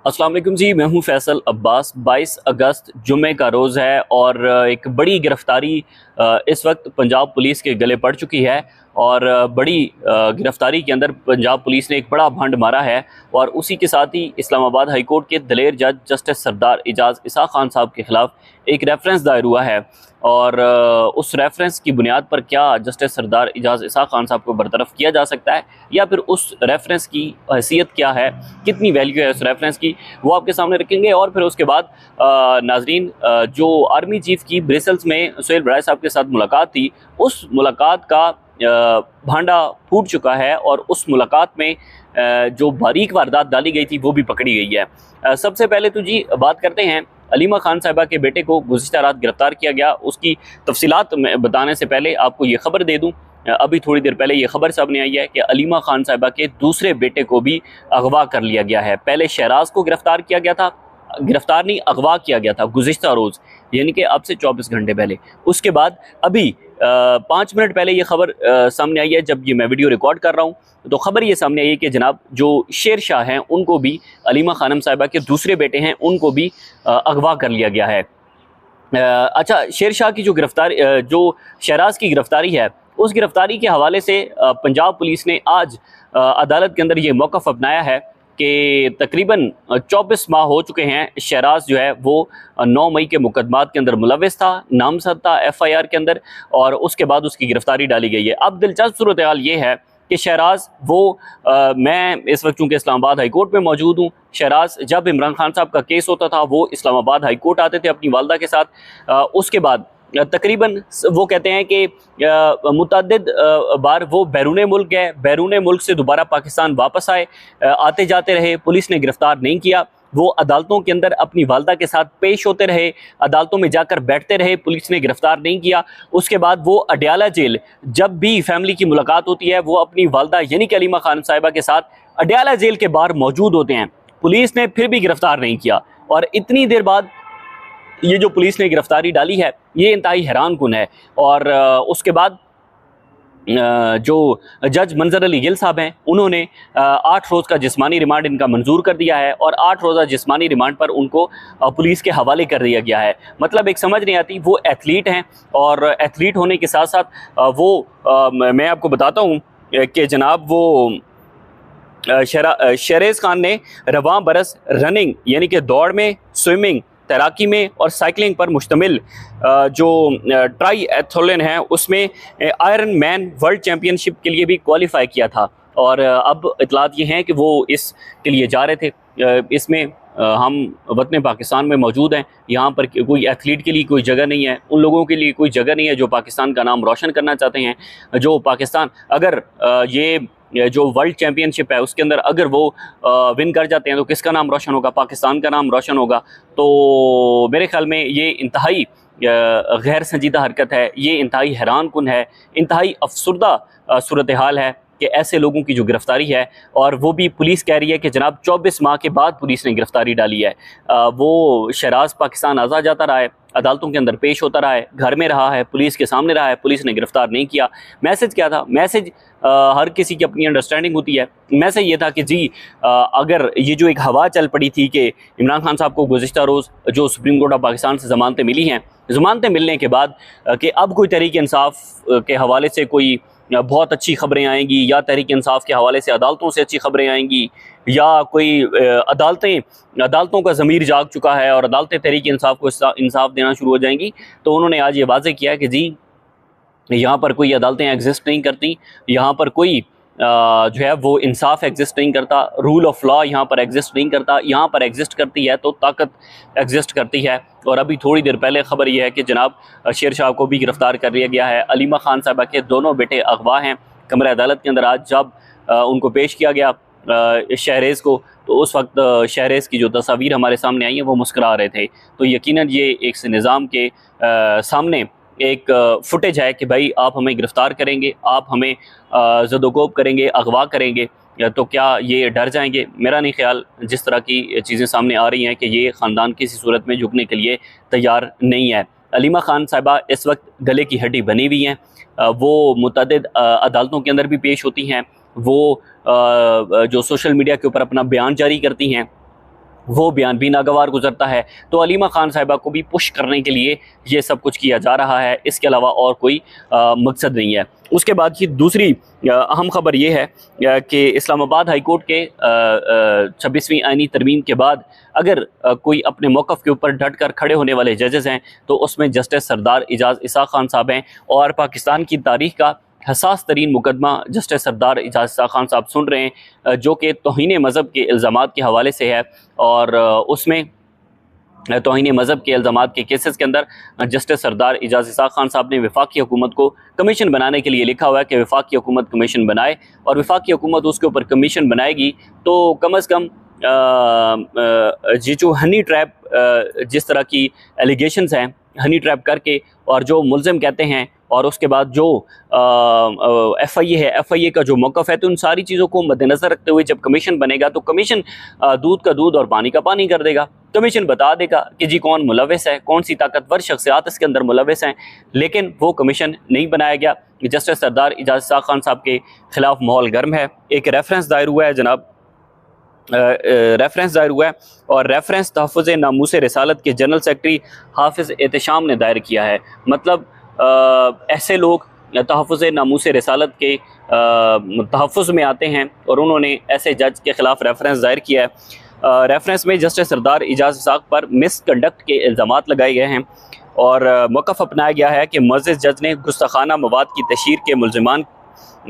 अस्सलाम वालेकुम जी, मैं हूं फैसल अब्बास। 22 अगस्त जुमे का रोज़ है और एक बड़ी गिरफ्तारी इस वक्त पंजाब पुलिस के गले पड़ चुकी है। और बड़ी गिरफ्तारी के अंदर पंजाब पुलिस ने एक बड़ा भंड मारा है। और उसी के साथ ही इस्लामाबाद हाई कोर्ट के दलेर जज जस्टिस सरदार एजाज इसाक खान साहब के खिलाफ एक रेफरेंस दायर हुआ है। और उस रेफरेंस की बुनियाद पर क्या जस्टिस सरदार एजाज इसाक खान साहब को बरतरफ किया जा सकता है, या फिर उस रेफरेंस की हैसियत क्या है, कितनी वैल्यू है उस रेफरेंस की, वो आपके सामने रखेंगे। और फिर उसके बाद नाजरीन, जो आर्मी चीफ की ब्रसेल्स में सुहेल बड़ाई साहब के साथ मुलाकात थी, उस मुलाकात का भांडा फूट चुका है और उस मुलाकात में जो बारीक वारदात डाली गई थी वो भी पकड़ी गई है। सबसे पहले तो जी बात करते हैं अलीमा खान साहिबा के बेटे को गुज़िश्ता रात गिरफ्तार किया गया। उसकी तफसीलात में बताने से पहले आपको ये खबर दे दूं, अभी थोड़ी देर पहले ये खबर सामने आई है कि अलीमा खान साहिबा के दूसरे बेटे को भी अगवा कर लिया गया है। पहले शहराज को गिरफ्तार किया गया था, गिरफ्तार नहीं अगवा किया गया था गुज़िश्ता रोज़, यानी कि अब से 24 घंटे पहले। उसके बाद अभी 5 मिनट पहले ये खबर सामने आई है, जब ये मैं वीडियो रिकॉर्ड कर रहा हूँ तो खबर ये सामने आई है कि जनाब जो शेर शाह हैं उनको भी, अलीमा खानम साहिबा के दूसरे बेटे हैं, उनको भी अगवा कर लिया गया है। अच्छा, शेर शाह की जो गिरफ्तारी, जो शहराज की गिरफ्तारी है, उस गिरफ्तारी के हवाले से पंजाब पुलिस ने आज अदालत के अंदर ये मौक़िफ़ अपनाया है कि तकरीबन 24 माह हो चुके हैं शहराज जो है वो 9 मई के मुकदमात के अंदर मुलविस था, नामजद था FIR के अंदर, और उसके बाद उसकी गिरफ्तारी डाली गई है। अब दिलचस्प सूरत हाल ये है कि शहराज वो मैं इस वक्त चूँकि इस्लामाबाद हाई कोर्ट में मौजूद हूँ, शहराज जब इमरान खान साहब का केस होता था वो इस्लामाबाद हाई कोर्ट आते थे अपनी वालदा के साथ। उसके बाद तकरीबन वो कहते हैं कि मुतअद्दिद बार वो बैरून मुल्क गए, बैरून मुल्क से दोबारा पाकिस्तान वापस आए, आते जाते रहे, पुलिस ने गिरफ्तार नहीं किया। वो अदालतों के अंदर अपनी वालदा के साथ पेश होते रहे, अदालतों में जाकर बैठते रहे, पुलिस ने गिरफ्तार नहीं किया। उसके बाद वो अडयाला जेल, जब भी फैमिली की मुलाकात होती है वो अपनी वालदा यानी कि अलीमा खान साहिबा के साथ अडयाला जेल के बाहर मौजूद होते हैं, पुलिस ने फिर भी गिरफ्तार नहीं किया। और इतनी देर बाद ये जो पुलिस ने गिरफ्तारी डाली है ये इंतहाई हैरान कुन है। और उसके बाद जो जज मंजर अली गिल साहब हैं उन्होंने 8 रोज़ का जिस्मानी रिमांड इनका मंजूर कर दिया है और 8 रोज़ा जिस्मानी रिमांड पर उनको पुलिस के हवाले कर दिया गया है। मतलब एक समझ नहीं आती, वो एथलीट हैं और एथलीट होने के साथ साथ वो मैं आपको बताता हूँ कि जनाब वो शहरेज़ खान ने रवां बरस रनिंग यानी कि दौड़ में, स्विमिंग, तैराकी में और साइकिलिंग पर मुश्तमिल जो ट्राई एथलीन है उसमें आयरन मैन वर्ल्ड चैम्पियनशिप के लिए भी क्वालिफाई किया था। और अब इतलात ये हैं कि वो इसके लिए जा रहे थे। इसमें हम वतन पाकिस्तान में मौजूद हैं, यहाँ पर कोई एथलीट के लिए कोई जगह नहीं है, उन लोगों के लिए कोई जगह नहीं है जो पाकिस्तान का नाम रोशन करना चाहते हैं। जो पाकिस्तान अगर ये जो वर्ल्ड चैम्पियनशिप है उसके अंदर अगर वो विन कर जाते हैं तो किसका नाम रोशन होगा? पाकिस्तान का नाम रोशन होगा। तो मेरे ख्याल में ये इंतहाई गैर संजीदा हरकत है, ये इंतहाई हैरान कुन है, इंतहाई अफसुर्दा सूरत हाल है कि ऐसे लोगों की जो गिरफ्तारी है, और वो भी पुलिस कह रही है कि जनाब 24 माह के बाद पुलिस ने गिरफ्तारी डाली है। वो शहराज पाकिस्तान आज़ाद जाता रहा है, अदालतों के अंदर पेश होता रहा है, घर में रहा है, पुलिस के सामने रहा है, पुलिस ने गिरफ्तार नहीं किया। मैसेज क्या था? मैसेज हर किसी की अपनी अंडरस्टैंडिंग होती है। मैसेज ये था कि जी अगर ये जो एक हवा चल पड़ी थी कि इमरान खान साहब को गुज़िश्ता रोज़ जो सुप्रीम कोर्ट ऑफ पाकिस्तान से ज़मानतें मिली हैं, ज़मानतें मिलने के बाद कि अब कोई तहरीक इंसाफ के हवाले से कोई बहुत अच्छी खबरें आएंगी, या तहरीक इंसाफ के हवाले से अदालतों से अच्छी खबरें आएंगी, या कोई अदालतों का ज़मीर जाग चुका है और अदालतें तहरीक इंसाफ को इंसाफ देना शुरू हो जाएंगी। तो उन्होंने आज ये वाज़ेह किया कि जी यहाँ पर कोई अदालतें एग्जिस्ट नहीं करती, यहाँ पर कोई जो है वो इंसाफ एग्जिस्ट नहीं करता, रूल ऑफ लॉ यहाँ पर एग्जिस्ट नहीं करता। यहाँ पर एग्जिस्ट करती है तो ताकत एग्जिस्ट करती है। और अभी थोड़ी देर पहले खबर यह है कि जनाब शेर शाह को भी गिरफ्तार कर लिया गया है। अलीमा खान साहिबा के दोनों बेटे अगवा हैं। कमरे अदालत के अंदर आज जब उनको पेश किया गया शहरेज़ को, तो उस वक्त शहरेज़ की जो तस्वीर हमारे सामने आई है वो मुस्कुरा रहे थे। तो यकीनन ये एक निज़ाम के सामने एक फुटेज है कि भाई आप हमें गिरफ़्तार करेंगे, आप हमें ज़दोकोब करेंगे, अगवा करेंगे, तो क्या ये डर जाएंगे? मेरा नहीं ख्याल। जिस तरह की चीज़ें सामने आ रही हैं कि ये ख़ानदान किसी सूरत में झुकने के लिए तैयार नहीं है। अलीमा खान साहिबा इस वक्त गले की हड्डी बनी हुई हैं, वो मुतअद्दिद अदालतों के अंदर भी पेश होती हैं, वो जो सोशल मीडिया के ऊपर अपना बयान जारी करती हैं, वो बयान भी नागवार गुजरता है। तो अलीमा खान साहिबा को भी पुश करने के लिए ये सब कुछ किया जा रहा है, इसके अलावा और कोई मकसद नहीं है। उसके बाद की दूसरी अहम खबर ये है कि इस्लामाबाद हाई कोर्ट के 26वीं आईनी तरमीम के बाद अगर कोई अपने मौक़िफ़ के ऊपर डट कर खड़े होने वाले जजेस हैं तो उसमें जस्टिस सरदार इजाज़ इसाक़ खान साहब हैं। और पाकिस्तान की तारीख़ का हसास तरीन मुकदमा जस्टिस सरदार इजाज़ इसाक़ खान साहब सुन रहे हैं, जो कि तौहीन मज़हब के इल्ज़ामात के हवाले से है। और उसमें तौहीन मज़हब के इल्ज़ामात के केसेस के अंदर जस्टिस सरदार इजाज़ इसाक़ खान साहब ने वफाकी हुकूमत को कमीशन बनाने के लिए लिखा हुआ है कि वफाकी हुकूमत कमीशन बनाए, और वफाकी हुकूमत उसके ऊपर कमीशन बनाएगी तो कम अज़ कम ये जो हनी ट्रैप जिस तरह की एलिगेशंस हैं, हनी ट्रैप करके और जो मुल्ज़िम कहते हैं, और उसके बाद जो FIA है, FIA का जो मौक़िफ़ है, तो उन सारी चीज़ों को मद्देनज़र रखते हुए जब कमीशन बनेगा तो कमीशन दूध का दूध और पानी का पानी कर देगा। कमीशन बता देगा कि जी कौन मुलव्वस है, कौन सी ताकतवर शख्सियात इसके अंदर मुलव्वस हैं, लेकिन वो कमीशन नहीं बनाया गया। जस्टिस सरदार इजाज़ इसाक़ खान साहब के ख़िलाफ़ माहौल गर्म है। एक रेफरेंस दायर हुआ है जनाब, रेफरेंस दायर हुआ है, और रेफरेंस तहफ़्फ़ुज़ नामूस रिसालत के जनरल सेक्रेटरी हाफिज़ एहतशाम ने दायर किया है। मतलब ऐसे लोग तहफ़्फ़ुज़ नामूस रिसालत के तहफ़्फ़ुज़ में आते हैं और उन्होंने ऐसे जज के ख़िलाफ़ रेफरेंस दायर किया है। रेफरेंस में जस्टिस सरदार इजाज़ इसाक़ पर मिसकंडक्ट के इल्ज़ामात लगाए गए हैं और मौक़िफ़ अपनाया गया है कि मुअज़्ज़ज़ जज ने गुस्ताखाना मवाद की तशहीर के मुल्ज़िमान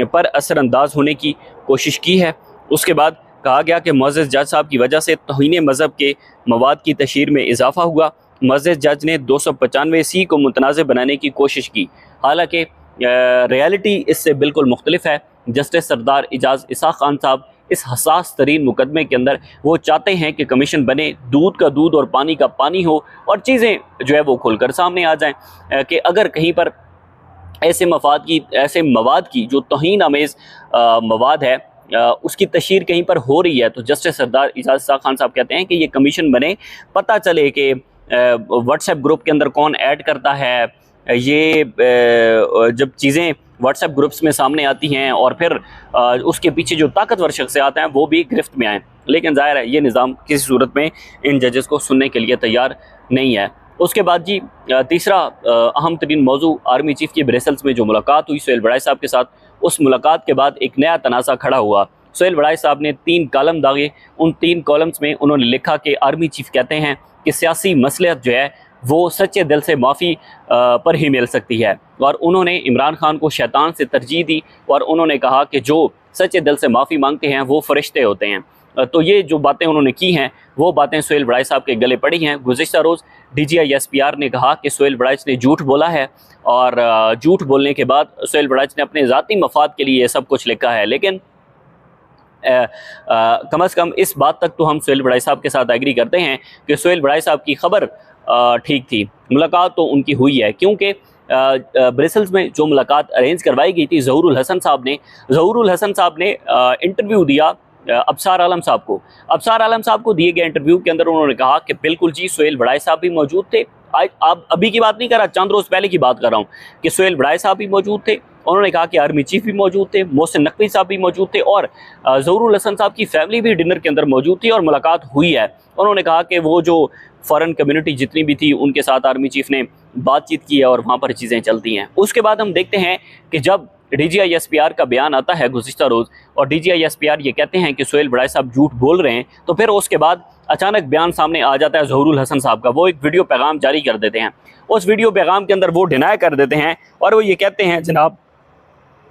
पर असरअंदाज होने की कोशिश की है। उसके बाद कहा गया कि मुअज़्ज़ज़ जज साहब की वजह से तौहीन मज़हब के मवाद की तशहीर में इजाफ़ा हुआ। मुअज़्ज़ज़ जज ने 295C को मुतनाज़ बनाने की कोशिश की, हालांकि रियलिटी इससे बिल्कुल मुख्तलिफ है। जस्टिस सरदार इजाज़ इसाक़ खान साहब इस हसास तरीन मुकदमे के अंदर वो चाहते हैं कि कमीशन बने, दूध का दूध और पानी का पानी हो, और चीज़ें जो है वो खुलकर सामने आ जाएँ कि अगर कहीं पर ऐसे मवाद की जो तौहीन आमेज़ मवाद है उसकी तशहीर कहीं पर हो रही है, तो जस्टिस सरदार इजाज़ इसाक़ खान साहब कहते हैं कि ये कमीशन बने, पता चले कि व्हाट्सएप ग्रुप के अंदर कौन ऐड करता है। ये जब चीज़ें व्हाट्सएप ग्रुप्स में सामने आती हैं और फिर उसके पीछे जो ताकतवर शख्सियात हैं वो भी गिरफ्त में आएँ, लेकिन ज़ाहिर है ये निज़ाम किसी सूरत में इन जजेस को सुनने के लिए तैयार नहीं है। उसके बाद जी तीसरा अहम तरीन मौजू आर्मी चीफ़ की ब्रसेल्स में जो मुलाकात हुई सुहेल बड़ाई साहब के साथ, उस मुलाकात के बाद एक नया तनाज़ा खड़ा हुआ। सुहेल बड़ाई साहब ने 3 कॉलम दागे, उन 3 कॉलम्स में उन्होंने लिखा कि आर्मी चीफ़ कहते हैं कि सियासी मसलहत जो है वो सच्चे दिल से माफ़ी पर ही मिल सकती है, और उन्होंने इमरान खान को शैतान से तरजीह दी और उन्होंने कहा कि जो सच्चे दिल से माफ़ी मांगते हैं वो फरिश्ते होते हैं। तो ये जो बातें उन्होंने की हैं वो बातें सुहेल बड़ाई साहब के गले पड़ी हैं। गुज़िश्ता रोज़ DGI SPR ने कहा कि सुहेल बड़ाई ने झूठ बोला है, और झूठ बोलने के बाद सुहेल बड़ाई ने अपने ज़ाती मफाद के लिए ये सब कुछ लिखा है, लेकिन कम अज़ कम इस बात तक तो हम सुहेल बड़ाई साहब के साथ एग्री करते हैं कि सुहेल बड़ाई साहब की खबर ठीक थी, मुलाकात तो उनकी हुई है, क्योंकि ब्रसेल्स में जो मुलाकात अरेंज करवाई गई थी ज़हूरुल हसन साहब ने इंटरव्यू दिया अबसार आलम साहब को। अबसार आलम साहब को दिए गए इंटरव्यू के अंदर उन्होंने कहा कि बिल्कुल जी सुहेल बड़ाई साहब भी मौजूद थे। आप अभी की बात नहीं कर रहा, चंद रोज़ पहले की बात कर रहा हूँ कि सुहेल बड़ाई साहब भी मौजूद थे। उन्होंने कहा कि आर्मी चीफ भी मौजूद थे, मोहसिन नकवी साहब भी मौजूद थे, और ज़हूरुल हसन साहब की फैमिली भी डिनर के अंदर मौजूद थी और मुलाकात हुई है। उन्होंने कहा कि वो जो फ़ॉरेन कम्युनिटी जितनी भी थी उनके साथ आर्मी चीफ ने बातचीत की है और वहाँ पर चीज़ें चलती हैं। उसके बाद हम देखते हैं कि जब DGI SPR का बयान आता है गुज़िश्ता रोज़, और DGI SPR ये कहते हैं कि सुहेल बड़ाई साहब झूठ बोल रहे हैं, तो फिर उसके बाद अचानक बयान सामने आ जाता है ज़हूरुल हसन साहब का। वो एक वीडियो पैगाम जारी कर देते हैं, उस वीडियो पैगाम के अंदर वो डिनाई कर देते हैं और वो ये कहते हैं जनाब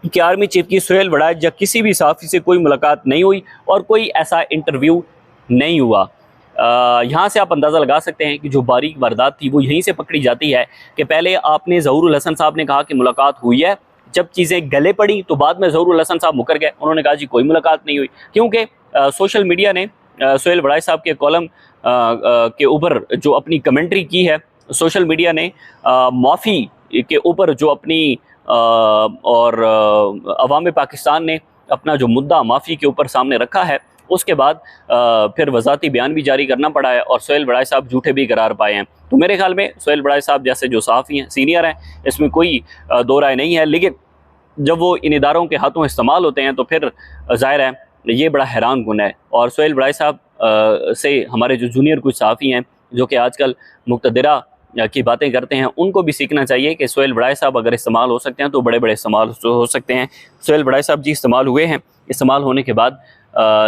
कि आर्मी चीफ की सुहेल बड़ाई या किसी भी सहाफ़ी से कोई मुलाकात नहीं हुई और कोई ऐसा इंटरव्यू नहीं हुआ। यहाँ से आप अंदाज़ा लगा सकते हैं कि जो बारीक वारदात थी वो यहीं से पकड़ी जाती है कि पहले आपने ज़हूरुल हसन साहब ने कहा कि मुलाकात हुई है, जब चीज़ें गले पड़ी तो बाद में ज़हूरुल हसन साहब मुकर गए, उन्होंने कहा जी कोई मुलाकात नहीं हुई, क्योंकि सोशल मीडिया ने सुहेल बड़ाई साहब के कॉलम के ऊपर जो अपनी कमेंट्री की है, सोशल मीडिया ने माफ़ी के ऊपर जो अपनी और अवाम पाकिस्तान ने अपना जो मुद्दा माफ़ी के ऊपर सामने रखा है, उसके बाद फिर वज़ाती बयान भी जारी करना पड़ा है और सुहेल बड़ाई साहब झूठे भी करार पाए हैं। तो मेरे ख्याल में सुहेल बड़ाई साहब जैसे जो सहाफ़ी हैं, सीनियर हैं, इसमें कोई दो राय नहीं है, लेकिन जब वो इन इदारों के हाथों इस्तेमाल होते हैं तो फिर ज़ाहिर है ये बड़ा हैरान गुन है। और सुहेल बड़ाई साहब से हमारे जो जूनियर कुछ सहाफ़ी हैं जो कि आजकल मुक़्तदिरा की बातें करते हैं, उनको भी सीखना चाहिए कि सुहेल बड़ाई साहब अगर इस्तेमाल हो सकते हैं तो बड़े बड़े इस्तेमाल हो सकते हैं। सुहेल बड़ाई साहब जी इस्तेमाल हुए हैं, इस्तेमाल होने के बाद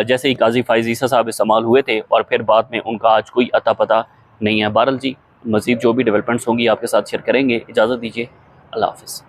जैसे ही काजी फ़ाइज़ ईसा साहब इस्तेमाल हुए थे और फिर बाद में उनका आज कोई अता पता नहीं है। बहरहाल जी, मज़ीद जो भी डेवलपमेंट्स होंगी आपके साथ शेयर करेंगे। इजाज़त दीजिए, अल्लाह हाफ़िज़।